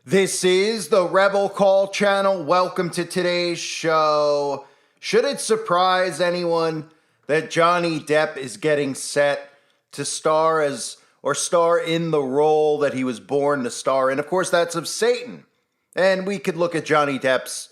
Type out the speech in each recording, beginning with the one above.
This is the Rebel Call channel. Welcome to today's show. Should it surprise anyone that Johnny Depp is getting set to star in the role that he was born to star in? Of course, that's of Satan. And we could look at Johnny Depp's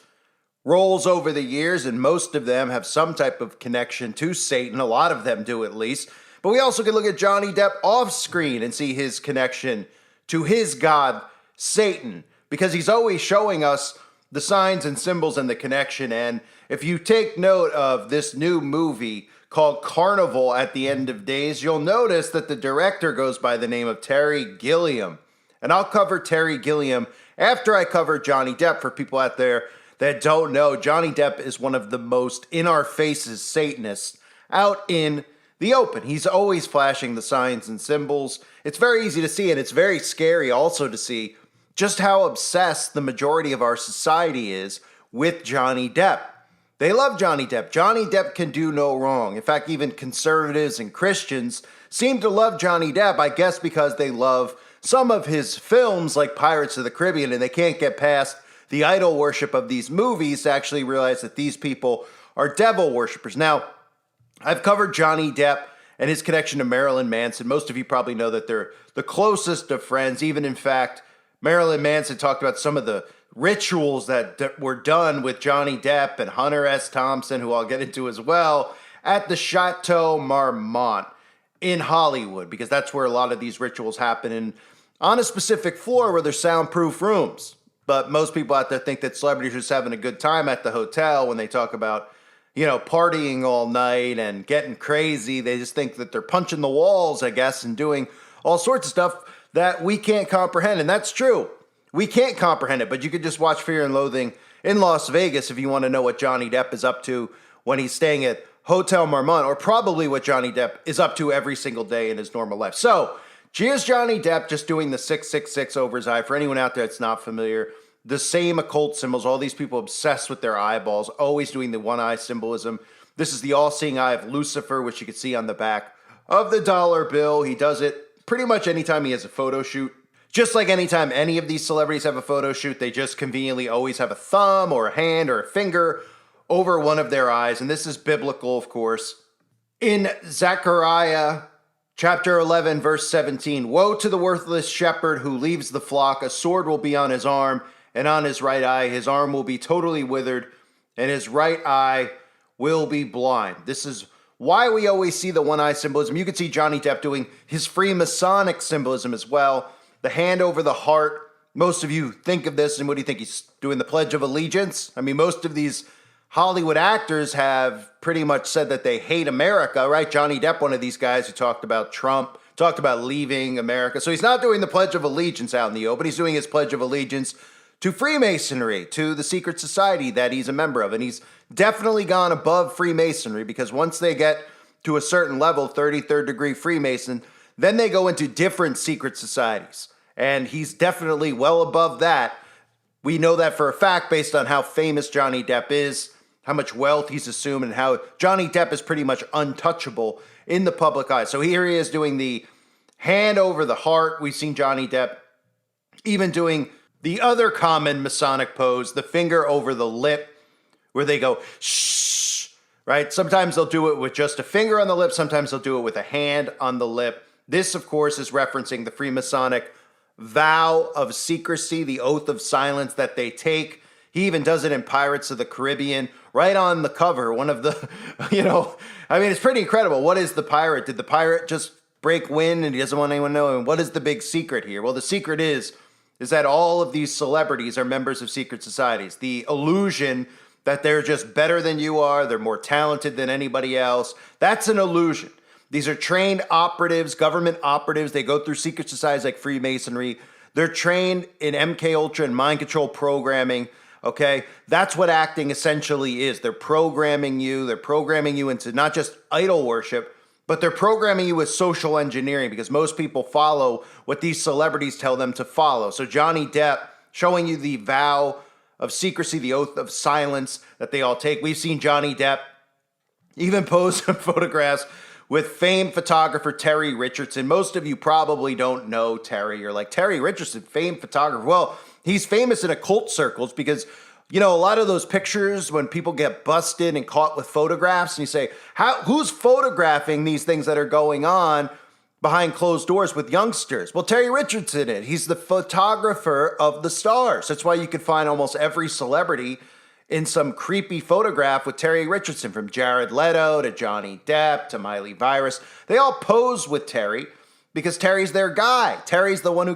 roles over the years, and most of them have some type of connection to Satan. A lot of them do, at least. But we also could look at Johnny Depp off screen and see his connection to his god, Satan, because he's always showing us the signs and symbols and the connection. And if you take note of this new movie called Carnival at the end of days, you'll notice that the director goes by the name of Terry Gilliam. And I'll cover Terry Gilliam after I cover Johnny Depp. For people out there that don't know, Johnny Depp is one of the most in-our-faces Satanists out in the open. He's always flashing the signs and symbols. It's very easy to see, and it's very scary also to see just how obsessed the majority of our society is with Johnny Depp. They love Johnny Depp. Johnny Depp can do no wrong. In fact, even conservatives and Christians seem to love Johnny Depp, I guess because they love some of his films like Pirates of the Caribbean, and they can't get past the idol worship of these movies to actually realize that these people are devil worshippers. Now, I've covered Johnny Depp and his connection to Marilyn Manson. Most of you probably know that they're the closest of friends. Even, in fact, Marilyn Manson talked about some of the rituals that were done with Johnny Depp and Hunter S. Thompson, who I'll get into as well, at the Chateau Marmont in Hollywood, because that's where a lot of these rituals happen, and on a specific floor where there's soundproof rooms. But most people out there think that celebrities are just having a good time at the hotel when they talk about, partying all night and getting crazy. They just think that they're punching the walls, I guess, and doing all sorts of stuff that we can't comprehend. And that's true. We can't comprehend it, but you could just watch Fear and Loathing in Las Vegas if you want to know what Johnny Depp is up to when he's staying at Hotel Marmont, or probably what Johnny Depp is up to every single day in his normal life. So, here's Johnny Depp just doing the 666 over his eye. For anyone out there that's not familiar, the same occult symbols, all these people obsessed with their eyeballs, always doing the one eye symbolism. This is the all-seeing eye of Lucifer, which you can see on the back of the dollar bill. He does it pretty much anytime he has a photo shoot. Just like anytime any of these celebrities have a photo shoot, they just conveniently always have a thumb or a hand or a finger over one of their eyes. And this is biblical, of course. In Zechariah chapter 11, verse 17, "Woe to the worthless shepherd who leaves the flock. A sword will be on his arm and on his right eye. His arm will be totally withered, and his right eye will be blind." This is why we always see the one eye symbolism. You can see Johnny Depp doing his Freemasonic symbolism as well. The hand over the heart. Most of you think of this, and what do you think? He's doing the Pledge of Allegiance? I mean, most of these Hollywood actors have pretty much said that they hate America, right? Johnny Depp, one of these guys who talked about Trump, talked about leaving America. So he's not doing the Pledge of Allegiance out in the open. He's doing his Pledge of Allegiance to Freemasonry, to the secret society that he's a member of. And he's definitely gone above Freemasonry, because once they get to a certain level, 33rd degree Freemason, then they go into different secret societies. And he's definitely well above that. We know that for a fact based on how famous Johnny Depp is, how much wealth he's assumed, and how Johnny Depp is pretty much untouchable in the public eye. So here he is doing the hand over the heart. We've seen Johnny Depp even doing the other common Masonic pose, the finger over the lip, where they go, shh, right? Sometimes they'll do it with just a finger on the lip. Sometimes they'll do it with a hand on the lip. This, of course, is referencing the Freemasonic vow of secrecy, the oath of silence that they take. He even does it in Pirates of the Caribbean, right on the cover. One of the, it's pretty incredible. What is the pirate? Did the pirate just break wind and he doesn't want anyone to know? And what is the big secret here? Well, the secret is that all of these celebrities are members of secret societies. The illusion that they're just better than you are, they're more talented than anybody else, that's an illusion. These are trained operatives, government operatives. They go through secret societies like Freemasonry. They're trained in MK Ultra and mind control programming. Okay, that's what acting essentially is. They're programming you. They're programming you into not just idol worship, but they're programming you with social engineering, because most people follow what these celebrities tell them to follow. So Johnny Depp showing you the vow of secrecy, the oath of silence that they all take. We've seen Johnny Depp even pose in photographs with famed photographer Terry Richardson. Most of you probably don't know Terry. You're like, Terry Richardson, famed photographer. Well, He's famous in occult circles because, a lot of those pictures when people get busted and caught with photographs, and you say, who's photographing these things that are going on behind closed doors with youngsters? Well, Terry Richardson is. He's the photographer of the stars. That's why you can find almost every celebrity in some creepy photograph with Terry Richardson, from Jared Leto to Johnny Depp to Miley Cyrus. They all pose with Terry because Terry's their guy. Terry's the one who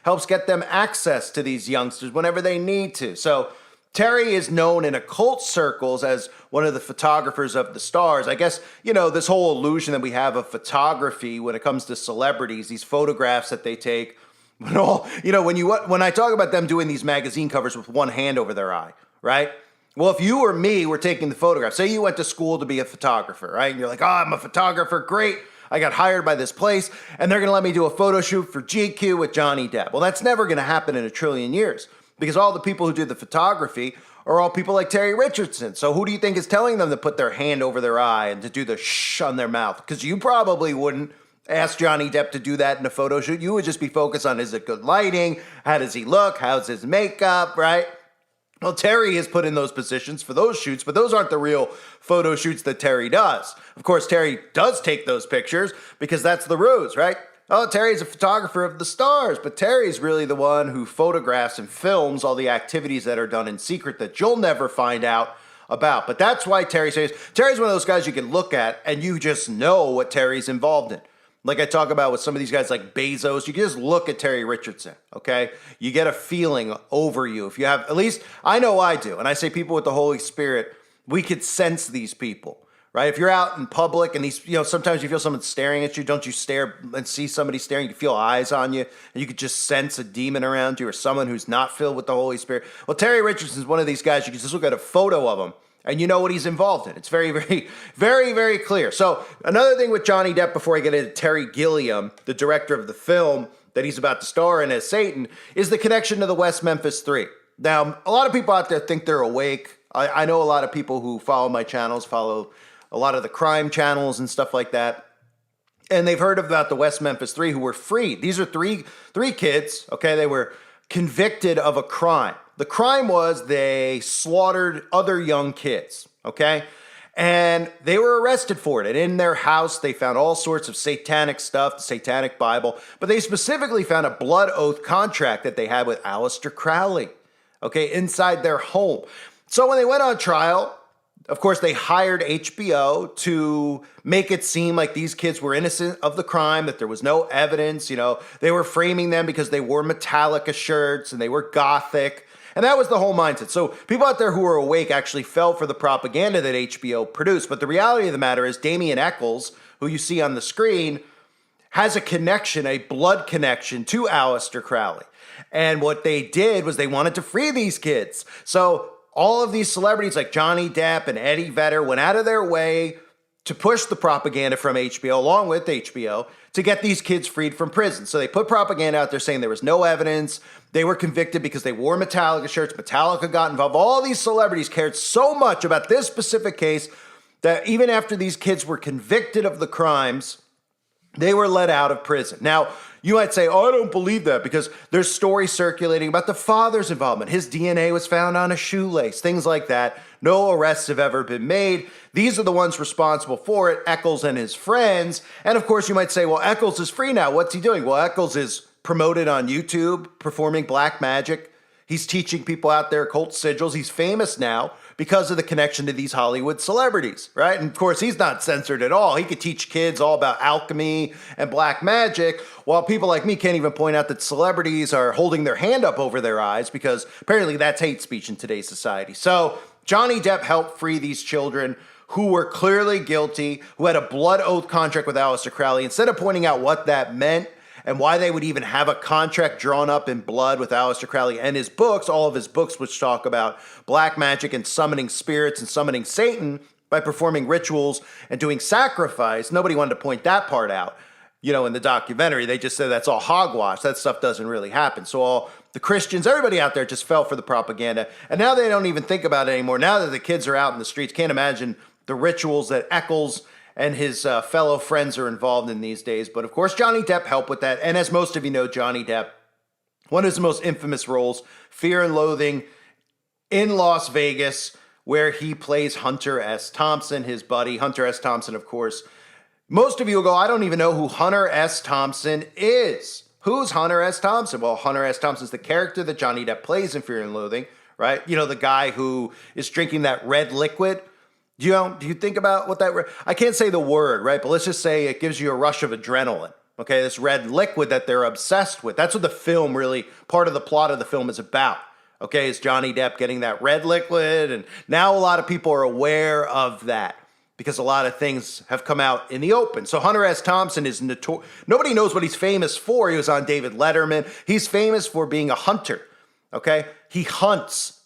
helps get them access to these youngsters whenever they need to. So Terry is known in occult circles as one of the photographers of the stars. I guess, this whole illusion that we have of photography when it comes to celebrities, these photographs that they take, when I talk about them doing these magazine covers with one hand over their eye, right? Well, if you or me were taking the photograph, say you went to school to be a photographer, right? And you're like, I'm a photographer, great. I got hired by this place, and they're going to let me do a photo shoot for GQ with Johnny Depp. Well, that's never going to happen in a trillion years, because all the people who do the photography are all people like Terry Richardson. So who do you think is telling them to put their hand over their eye and to do the shh on their mouth? Because you probably wouldn't ask Johnny Depp to do that in a photo shoot. You would just be focused on, is it good lighting? How does he look? How's his makeup, right? Well, Terry is put in those positions for those shoots, but those aren't the real photo shoots that Terry does. Of course, Terry does take those pictures because that's the ruse, right? Oh, Terry's a photographer of the stars, but Terry's really the one who photographs and films all the activities that are done in secret that you'll never find out about. But that's why Terry's one of those guys you can look at and you just know what Terry's involved in. Like I talk about with some of these guys like Bezos, you can just look at Terry Richardson, okay? You get a feeling over you. If you have, at least I know I do, and I say people with the Holy Spirit, we could sense these people, right? If you're out in public and these, sometimes you feel someone staring at you, don't you stare and see somebody staring? You feel eyes on you, and you could just sense a demon around you or someone who's not filled with the Holy Spirit. Well, Terry Richardson's one of these guys, you can just look at a photo of him, and you know what he's involved in. It's very, very, very, very clear. So another thing with Johnny Depp, before I get into Terry Gilliam, the director of the film that he's about to star in as Satan, is the connection to the West Memphis 3. Now, a lot of people out there think they're awake. I know a lot of people who follow my channels, follow a lot of the crime channels and stuff like that. And they've heard about the West Memphis 3 who were freed. These are three kids, okay? They were convicted of a crime. The crime was they slaughtered other young kids, okay? And they were arrested for it. And in their house, they found all sorts of satanic stuff, the Satanic Bible. But they specifically found a blood oath contract that they had with Aleister Crowley, okay, inside their home. So when they went on trial, of course, they hired HBO to make it seem like these kids were innocent of the crime, that there was no evidence. They were framing them because they wore Metallica shirts and they were gothic. And that was the whole mindset. So people out there who were awake actually fell for the propaganda that HBO produced. But the reality of the matter is Damien Eccles, who you see on the screen, has a connection, a blood connection to Aleister Crowley. And what they did was they wanted to free these kids. So all of these celebrities like Johnny Depp and Eddie Vedder went out of their way to push the propaganda from HBO, along with HBO, to get these kids freed from prison. So they put propaganda out there saying there was no evidence. They were convicted because they wore Metallica shirts. Metallica got involved. All these celebrities cared so much about this specific case that even after these kids were convicted of the crimes, they were let out of prison. Now, you might say, I don't believe that, because there's stories circulating about the father's involvement. His DNA was found on a shoelace, things like that. No arrests have ever been made. These are the ones responsible for it, Eccles and his friends. And of course, you might say, well, Eccles is free now. What's he doing? Well, Eccles is promoted on YouTube, performing black magic. He's teaching people out there occult sigils. He's famous now because of the connection to these Hollywood celebrities, right? And of course, he's not censored at all. He could teach kids all about alchemy and black magic, while people like me can't even point out that celebrities are holding their hand up over their eyes, because apparently that's hate speech in today's society. So Johnny Depp helped free these children who were clearly guilty, who had a blood oath contract with Aleister Crowley. Instead of pointing out what that meant and why they would even have a contract drawn up in blood with Aleister Crowley and his books, all of his books which talk about black magic and summoning spirits and summoning Satan by performing rituals and doing sacrifice, nobody wanted to point that part out. In the documentary, they just said that's all hogwash. That stuff doesn't really happen. So all the Christians, everybody out there just fell for the propaganda. And now they don't even think about it anymore. Now that the kids are out in the streets, can't imagine the rituals that Eccles and his fellow friends are involved in these days. But of course, Johnny Depp helped with that. And as most of you know, Johnny Depp One of his most infamous roles, Fear and Loathing in Las Vegas, where he plays Hunter S. Thompson, his buddy. Hunter S. Thompson, of course. Most of you will go, I don't even know who Hunter S. Thompson is. Who's Hunter S. Thompson? Well, Hunter S. Thompson is the character that Johnny Depp plays in Fear and Loathing, right? You know, the guy who is drinking that red liquid. Do you think about what that... I can't say the word, right? But let's just say it gives you a rush of adrenaline. Okay, this red liquid that they're obsessed with. That's what the film really, part of the plot of the film is about. Okay, is Johnny Depp getting that red liquid. And now a lot of people are aware of that because a lot of things have come out in the open. So Hunter S. Thompson is notorious. Nobody knows what he's famous for. He was on David Letterman. He's famous for being a hunter. Okay, he hunts,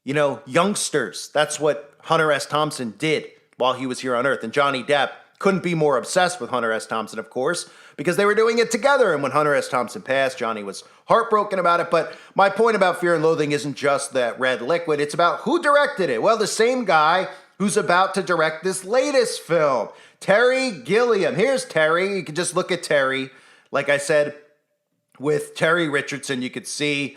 youngsters. That's what Hunter S. Thompson did while he was here on Earth. And Johnny Depp couldn't be more obsessed with Hunter S. Thompson, of course, because they were doing it together. And when Hunter S. Thompson passed, Johnny was heartbroken about it. But my point about Fear and Loathing isn't just that red liquid. It's about who directed it. Well, the same guy who's about to direct this latest film, Terry Gilliam. Here's Terry. You can just look at Terry. Like I said, with Terry Richardson, you could see,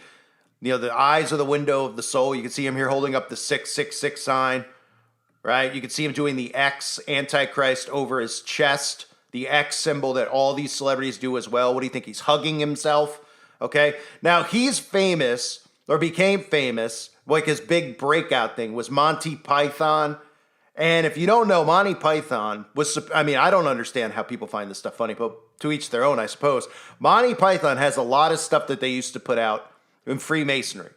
the eyes are the window of the soul. You can see him here holding up the 666 sign. Right? You can see him doing the X, Antichrist, over his chest, the X symbol that all these celebrities do as well. What do you think? He's hugging himself? Okay. Now, he's famous, or became famous, like his big breakout thing was Monty Python. And if you don't know, Monty Python was, I don't understand how people find this stuff funny, but to each their own, I suppose. Monty Python has a lot of stuff that they used to put out in Freemasonry.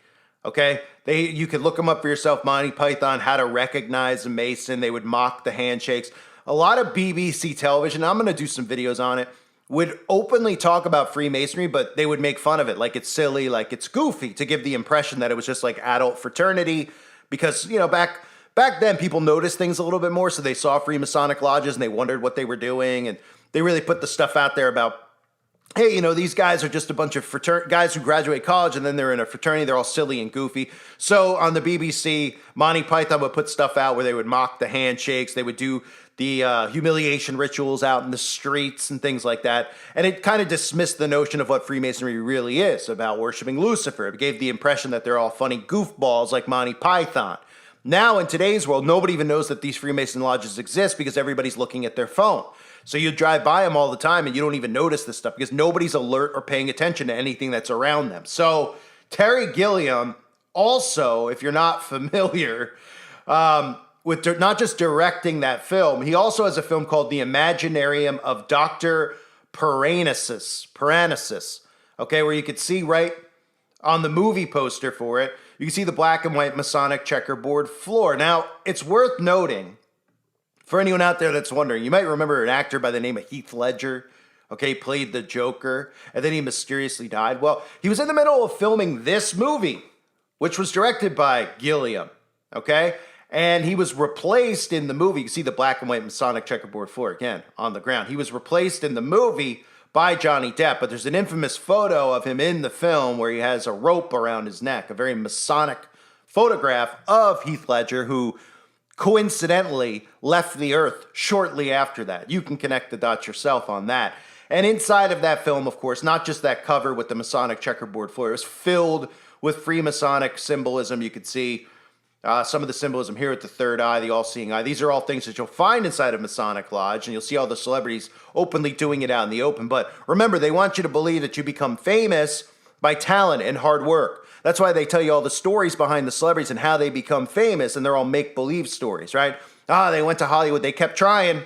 Okay, you could look them up for yourself. Monty Python, how to recognize a Mason. They would mock the handshakes. A lot of BBC television, I'm going to do some videos on it, would openly talk about Freemasonry, but they would make fun of it like it's silly, like it's goofy, to give the impression that it was just like adult fraternity. Because, back then people noticed things a little bit more, so they saw Freemasonic lodges and they wondered what they were doing. And they really put the stuff out there about, hey, these guys are just a bunch of guys who graduate college and then they're in a fraternity. They're all silly and goofy. So on the BBC, Monty Python would put stuff out where they would mock the handshakes. They would do the humiliation rituals out in the streets and things like that. And it kind of dismissed the notion of what Freemasonry really is, about worshiping Lucifer. It gave the impression that they're all funny goofballs like Monty Python. Now, in today's world, nobody even knows that these Freemason lodges exist because everybody's looking at their phone. So you drive by them all the time and you don't even notice this stuff because nobody's alert or paying attention to anything that's around them. So Terry Gilliam, also, if you're not familiar, with not just directing that film, he also has a film called The Imaginarium of Dr. Paranesis, okay, where you could see right on the movie poster for it, you can see the black and white Masonic checkerboard floor. Now, it's worth noting, for anyone out there that's wondering, you might remember an actor by the name of Heath Ledger, okay, played the Joker, and then he mysteriously died. Well, he was in the middle of filming this movie, which was directed by Gilliam, okay? And he was replaced in the movie. You see the black and white Masonic checkerboard floor again on the ground. He was replaced in the movie by Johnny Depp, but there's an infamous photo of him in the film where he has a rope around his neck, a very Masonic photograph of Heath Ledger, who coincidentally left the earth shortly after that. You can connect the dots yourself on that. And inside of that film, of course, not just that cover with the Masonic checkerboard floor, it was filled with Freemasonic symbolism. You could see some of the symbolism here with the third eye, the all-seeing eye. These are all things that you'll find inside of Masonic Lodge, and you'll see all the celebrities openly doing it out in the open. But remember, they want you to believe that you become famous by talent and hard work. That's why they tell you all the stories behind the celebrities and how they become famous, and they're all make-believe stories, right? They went to Hollywood. They kept trying.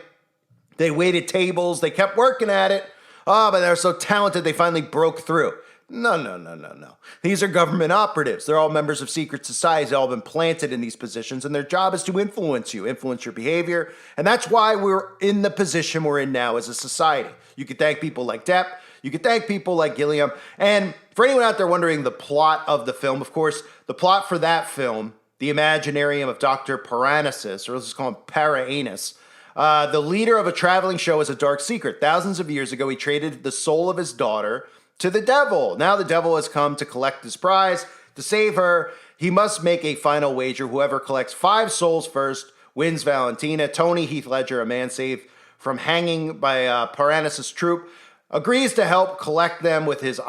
They waited tables. They kept working at it. But they're so talented, they finally broke through. No. These are government operatives. They're all members of secret societies. They've all been planted in these positions, and their job is to influence you, influence your behavior. And that's why we're in the position we're in now as a society. You could thank people like Depp. You could thank people like Gilliam. And for anyone out there wondering the plot of the film, of course, the plot for that film, The Imaginarium of Dr. Paranesis, or let's just call him Paraanus, the leader of a traveling show has a dark secret. Thousands of years ago, he traded the soul of his daughter to the devil. Now the devil has come to collect his prize. To save her, he must make a final wager. Whoever collects 5 souls first wins Valentina. Tony, Heath Ledger, a man saved from hanging by Paranesis' troop, agrees to help collect them with his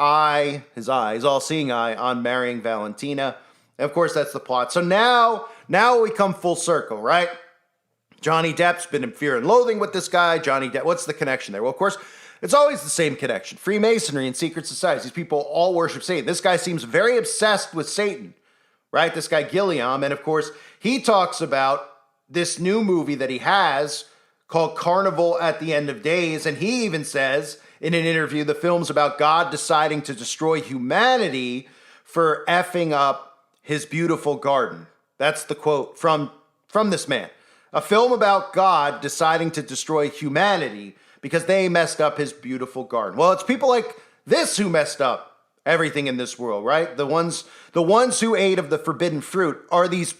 his all-seeing eye, on marrying Valentina. And of course, that's the plot. So now we come full circle, right? Johnny Depp's been in Fear and Loathing with this guy. Johnny Depp, what's the connection there? Well, of course, it's always the same connection. Freemasonry and secret societies. These people all worship Satan. This guy seems very obsessed with Satan, right? This guy Gilliam. And of course, he talks about this new movie that he has called Carnival at the End of Days. And he even says in an interview, the film's about God deciding to destroy humanity for effing up his beautiful garden. That's the quote from this man. A film about God deciding to destroy humanity because they messed up his beautiful garden. Well, it's people like this who messed up everything in this world, right? The ones who ate of the forbidden fruit are these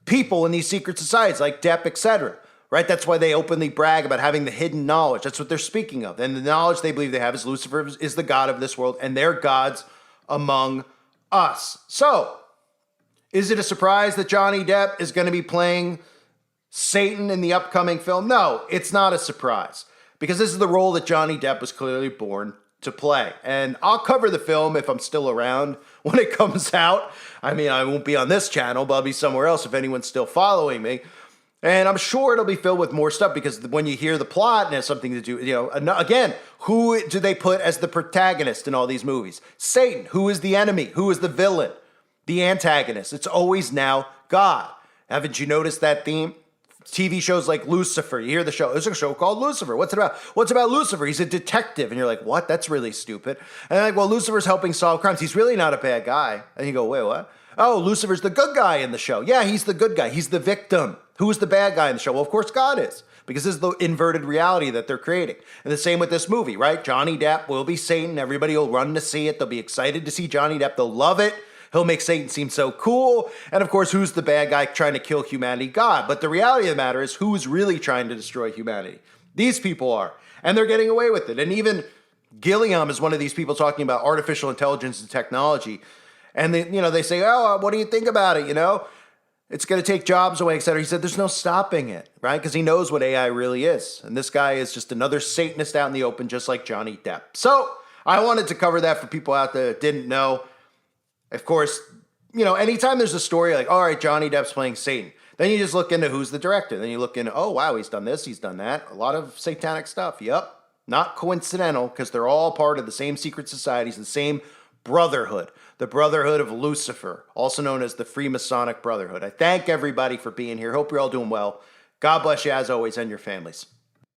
people in these secret societies like Depp, etc., right? That's why they openly brag about having the hidden knowledge. That's what they're speaking of. And the knowledge they believe they have is Lucifer is the god of this world, and they're gods among us. So, is it a surprise that Johnny Depp is going to be playing Satan in the upcoming film? No, it's not a surprise, because this is the role that Johnny Depp was clearly born to play. And I'll cover the film if I'm still around when it comes out. I mean, I won't be on this channel, but I'll be somewhere else if anyone's still following me. And I'm sure it'll be filled with more stuff, because when you hear the plot and it has something to do, again, who do they put as the protagonist in all these movies? Satan. Who is the enemy? Who is the villain? The antagonist. It's always now God. Haven't you noticed that theme? TV shows like Lucifer, you hear the show, there's a show called Lucifer. What's it about? What's about Lucifer? He's a detective. And you're like, what? That's really stupid. And they're like, well, Lucifer's helping solve crimes. He's really not a bad guy. And you go, wait, what? Oh, Lucifer's the good guy in the show. Yeah, he's the good guy. He's the victim. Who is the bad guy in the show? Well, of course, God is, because this is the inverted reality that they're creating. And the same with this movie, right? Johnny Depp will be Satan. Everybody will run to see it. They'll be excited to see Johnny Depp. They'll love it. He'll make Satan seem so cool. And of course, who's the bad guy trying to kill humanity? God. But the reality of the matter is, who's really trying to destroy humanity? These people are. And they're getting away with it. And even Gilliam is one of these people talking about artificial intelligence and technology. And they say, oh, what do you think about it? It's going to take jobs away, et cetera. He said, there's no stopping it, right? Because he knows what AI really is. And this guy is just another Satanist out in the open, just like Johnny Depp. So I wanted to cover that for people out there that didn't know. Of course, anytime there's a story like, all right, Johnny Depp's playing Satan, then you just look into who's the director. Then you look into, oh, wow, he's done this, he's done that. A lot of satanic stuff. Yep. Not coincidental, because they're all part of the same secret societies, the same brotherhood, the Brotherhood of Lucifer, also known as the Freemasonic Brotherhood. I thank everybody for being here. Hope you're all doing well. God bless you as always, and your families.